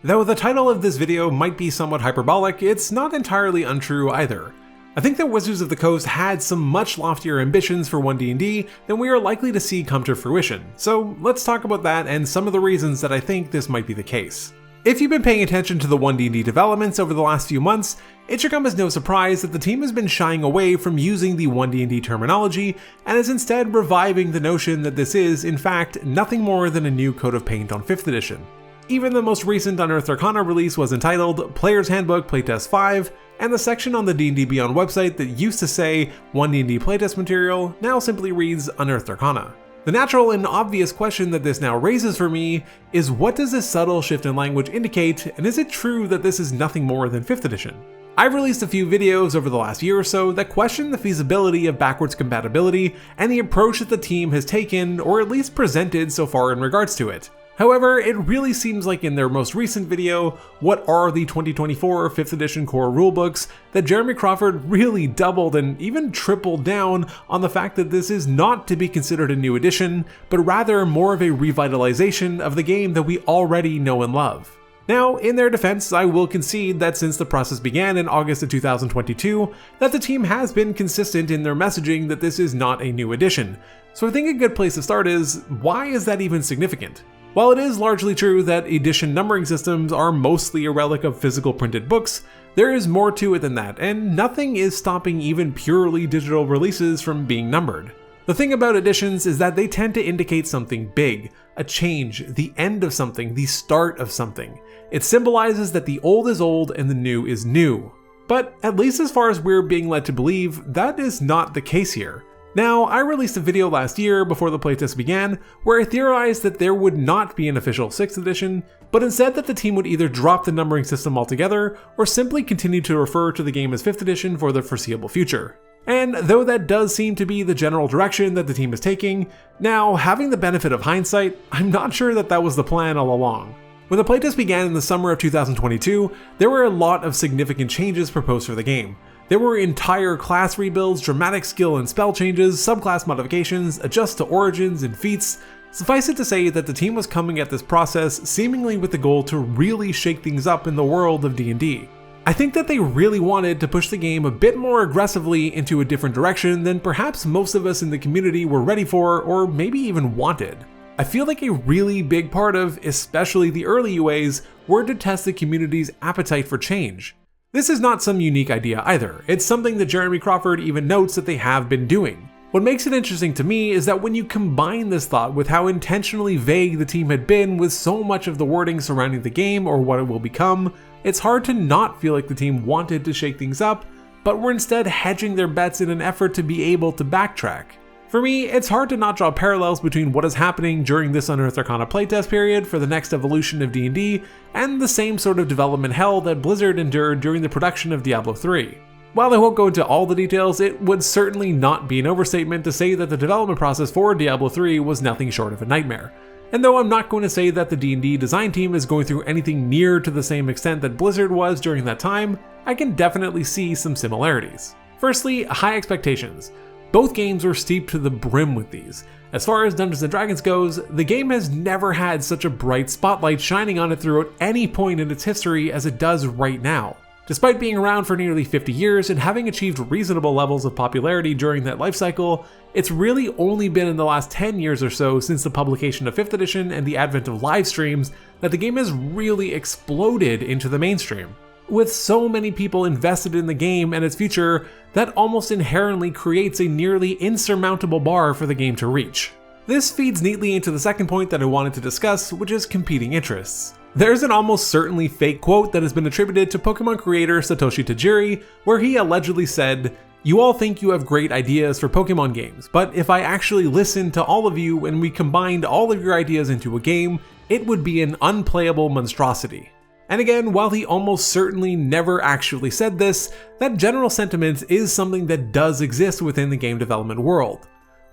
Though the title of this video might be somewhat hyperbolic, it's not entirely untrue either. I think that Wizards of the Coast had some much loftier ambitions for 1D&D than we are likely to see come to fruition, so let's talk about that and some of the reasons that I think this might be the case. If you've been paying attention to the 1D&D developments over the last few months, it should come as no surprise that the team has been shying away from using the 1D&D terminology and is instead reviving the notion that this is, in fact, nothing more than a new coat of paint on 5th edition. Even the most recent Unearthed Arcana release was entitled Player's Handbook Playtest 5, and the section on the D&D Beyond website that used to say 1D&D playtest material now simply reads Unearthed Arcana. The natural and obvious question that this now raises for me is, what does this subtle shift in language indicate, and is it true that this is nothing more than 5th edition? I've released a few videos over the last year or so that question the feasibility of backwards compatibility and the approach that the team has taken, or at least presented so far in regards to it. However, it really seems like in their most recent video, What Are the 2024 5th edition core rulebooks, that Jeremy Crawford really doubled and even tripled down on the fact that this is not to be considered a new edition, but rather more of a revitalization of the game that we already know and love. Now, in their defense, I will concede that since the process began in August of 2022, that the team has been consistent in their messaging that this is not a new edition. So I think a good place to start is, why is that even significant? While it is largely true that edition numbering systems are mostly a relic of physical printed books, there is more to it than that, and nothing is stopping even purely digital releases from being numbered. The thing about editions is that they tend to indicate something big, a change, the end of something, the start of something. It symbolizes that the old is old and the new is new. But at least as far as we're being led to believe, that is not the case here. Now, I released a video last year before the playtest began where I theorized that there would not be an official 6th edition, but instead that the team would either drop the numbering system altogether or simply continue to refer to the game as 5th edition for the foreseeable future. And though that does seem to be the general direction that the team is taking, now, having the benefit of hindsight, I'm not sure that that was the plan all along. When the playtest began in the summer of 2022, there were a lot of significant changes proposed for the game. There were entire class rebuilds, dramatic skill and spell changes, subclass modifications, adjusts to origins and feats. Suffice it to say that the team was coming at this process seemingly with the goal to really shake things up in the world of D&D. I think that they really wanted to push the game a bit more aggressively into a different direction than perhaps most of us in the community were ready for, or maybe even wanted. I feel like a really big part of, especially the early UAs, were to test the community's appetite for change. This is not some unique idea either, it's something that Jeremy Crawford even notes that they have been doing. What makes it interesting to me is that when you combine this thought with how intentionally vague the team had been with so much of the wording surrounding the game or what it will become, it's hard to not feel like the team wanted to shake things up, but were instead hedging their bets in an effort to be able to backtrack. For me, it's hard to not draw parallels between what is happening during this Unearthed Arcana playtest period for the next evolution of D&D and the same sort of development hell that Blizzard endured during the production of Diablo 3. While I won't go into all the details, it would certainly not be an overstatement to say that the development process for Diablo 3 was nothing short of a nightmare. And though I'm not going to say that the D&D design team is going through anything near to the same extent that Blizzard was during that time, I can definitely see some similarities. Firstly, high expectations. Both games were steeped to the brim with these. As far as Dungeons & Dragons goes, the game has never had such a bright spotlight shining on it throughout any point in its history as it does right now. Despite being around for nearly 50 years and having achieved reasonable levels of popularity during that life cycle, it's really only been in the last 10 years or so since the publication of 5th edition and the advent of live streams that the game has really exploded into the mainstream. With so many people invested in the game and its future, that almost inherently creates a nearly insurmountable bar for the game to reach. This feeds neatly into the second point that I wanted to discuss, which is competing interests. There's an almost certainly fake quote that has been attributed to Pokemon creator Satoshi Tajiri, where he allegedly said, "You all think you have great ideas for Pokemon games, but if I actually listened to all of you and we combined all of your ideas into a game, it would be an unplayable monstrosity." And again, while he almost certainly never actually said this, that general sentiment is something that does exist within the game development world.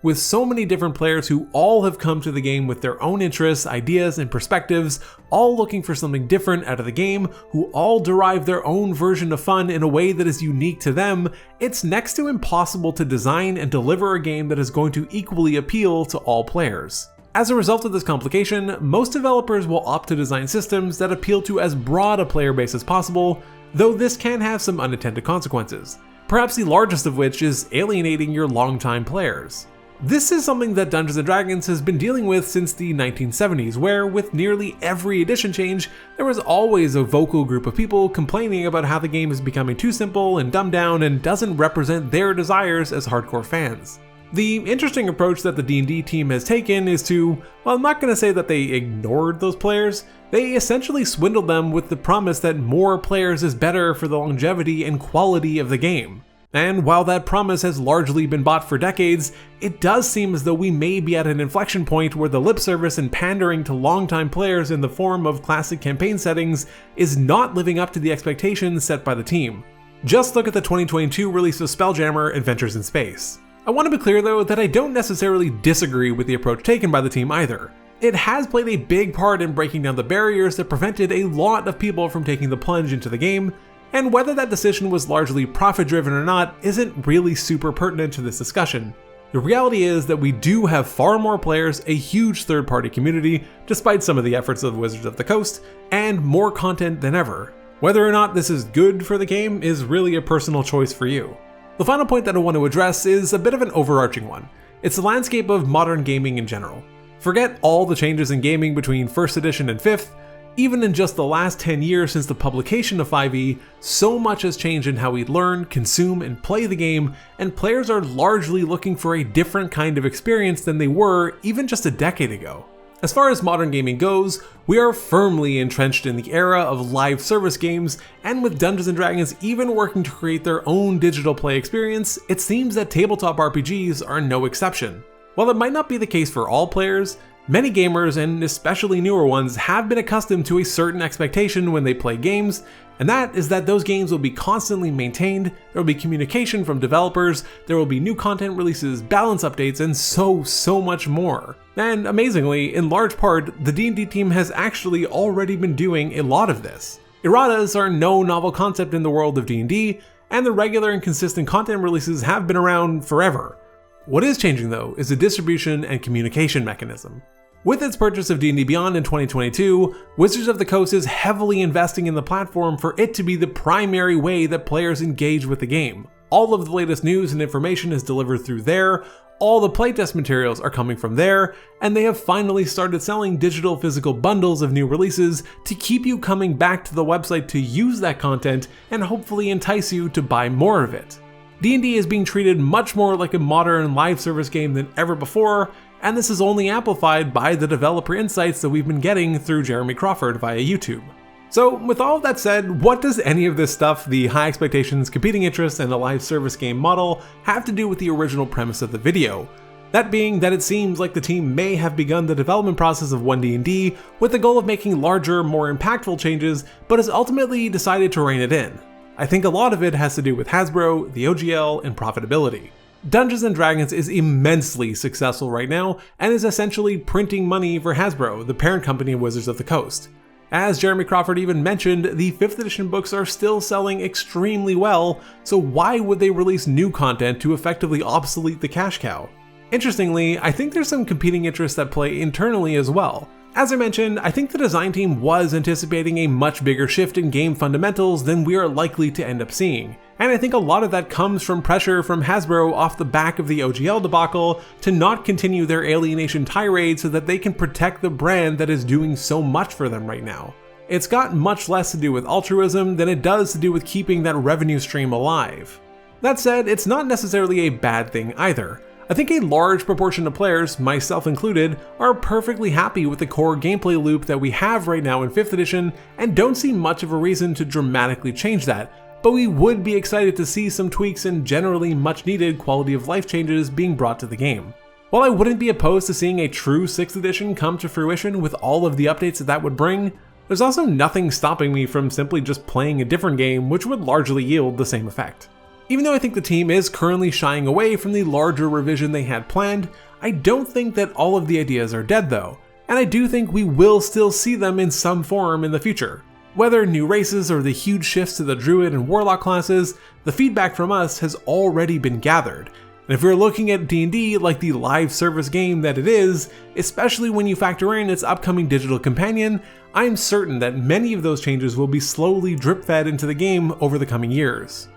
With so many different players who all have come to the game with their own interests, ideas, and perspectives, all looking for something different out of the game, who all derive their own version of fun in a way that is unique to them, it's next to impossible to design and deliver a game that is going to equally appeal to all players. As a result of this complication, most developers will opt to design systems that appeal to as broad a player base as possible, though this can have some unintended consequences, perhaps the largest of which is alienating your longtime players. This is something that Dungeons & Dragons has been dealing with since the 1970s, where with nearly every edition change, there was always a vocal group of people complaining about how the game is becoming too simple and dumbed down and doesn't represent their desires as hardcore fans. The interesting approach that the D&D team has taken is to, well, I'm not going to say that they ignored those players, they essentially swindled them with the promise that more players is better for the longevity and quality of the game. And while that promise has largely been bought for decades, it does seem as though we may be at an inflection point where the lip service and pandering to longtime players in the form of classic campaign settings is not living up to the expectations set by the team. Just look at the 2022 release of Spelljammer Adventures in Space. I want to be clear though that I don't necessarily disagree with the approach taken by the team either. It has played a big part in breaking down the barriers that prevented a lot of people from taking the plunge into the game, and whether that decision was largely profit-driven or not isn't really super pertinent to this discussion. The reality is that we do have far more players, a huge third-party community, despite some of the efforts of Wizards of the Coast, and more content than ever. Whether or not this is good for the game is really a personal choice for you. The final point that I want to address is a bit of an overarching one. It's the landscape of modern gaming in general. Forget all the changes in gaming between 1st edition and 5th, even in just the last 10 years since the publication of 5e, so much has changed in how we learn, consume, and play the game, and players are largely looking for a different kind of experience than they were even just a decade ago. As far as modern gaming goes, we are firmly entrenched in the era of live service games, and with Dungeons & Dragons even working to create their own digital play experience, it seems that tabletop RPGs are no exception. While it might not be the case for all players, many gamers, and especially newer ones, have been accustomed to a certain expectation when they play games, and that is that those games will be constantly maintained, there will be communication from developers, there will be new content releases, balance updates, and so much more. And amazingly, in large part, the D&D team has actually already been doing a lot of this. Erratas are no novel concept in the world of D&D, and the regular and consistent content releases have been around forever. What is changing though is the distribution and communication mechanism. With its purchase of D&D Beyond in 2022, Wizards of the Coast is heavily investing in the platform for it to be the primary way that players engage with the game. All of the latest news and information is delivered through there, all the playtest materials are coming from there, and they have finally started selling digital physical bundles of new releases to keep you coming back to the website to use that content and hopefully entice you to buy more of it. D&D is being treated much more like a modern live service game than ever before, and this is only amplified by the developer insights that we've been getting through Jeremy Crawford via YouTube. So with all of that said, what does any of this stuff, the high expectations, competing interests, and the live service game model, have to do with the original premise of the video? That being that it seems like the team may have begun the development process of 1D&D with the goal of making larger, more impactful changes, but has ultimately decided to rein it in. I think a lot of it has to do with Hasbro, the OGL, and profitability. Dungeons & Dragons is immensely successful right now and is essentially printing money for Hasbro, the parent company of Wizards of the Coast. As Jeremy Crawford even mentioned, the 5th edition books are still selling extremely well, so why would they release new content to effectively obsolete the cash cow? Interestingly, I think there's some competing interests at play internally as well. As I mentioned, I think the design team was anticipating a much bigger shift in game fundamentals than we are likely to end up seeing, and I think a lot of that comes from pressure from Hasbro off the back of the OGL debacle to not continue their alienation tirade so that they can protect the brand that is doing so much for them right now. It's got much less to do with altruism than it does to do with keeping that revenue stream alive. That said, it's not necessarily a bad thing either. I think a large proportion of players, myself included, are perfectly happy with the core gameplay loop that we have right now in 5th edition and don't see much of a reason to dramatically change that, but we would be excited to see some tweaks and generally much needed quality of life changes being brought to the game. While I wouldn't be opposed to seeing a true 6th edition come to fruition with all of the updates that would bring, there's also nothing stopping me from simply just playing a different game which would largely yield the same effect. Even though I think the team is currently shying away from the larger revision they had planned, I don't think that all of the ideas are dead though, and I do think we will still see them in some form in the future. Whether new races or the huge shifts to the Druid and Warlock classes, the feedback from us has already been gathered, And if you're looking at D&D like the live service game that it is, especially when you factor in its upcoming digital companion, I'm certain that many of those changes will be slowly drip-fed into the game over the coming years.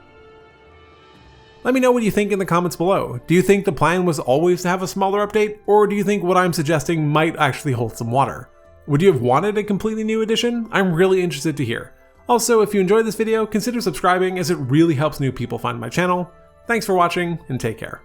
Let me know what you think in the comments below. Do you think the plan was always to have a smaller update, or do you think what I'm suggesting might actually hold some water? Would you have wanted a completely new edition? I'm really interested to hear. Also, if you enjoyed this video, consider subscribing as it really helps new people find my channel. Thanks for watching, and take care.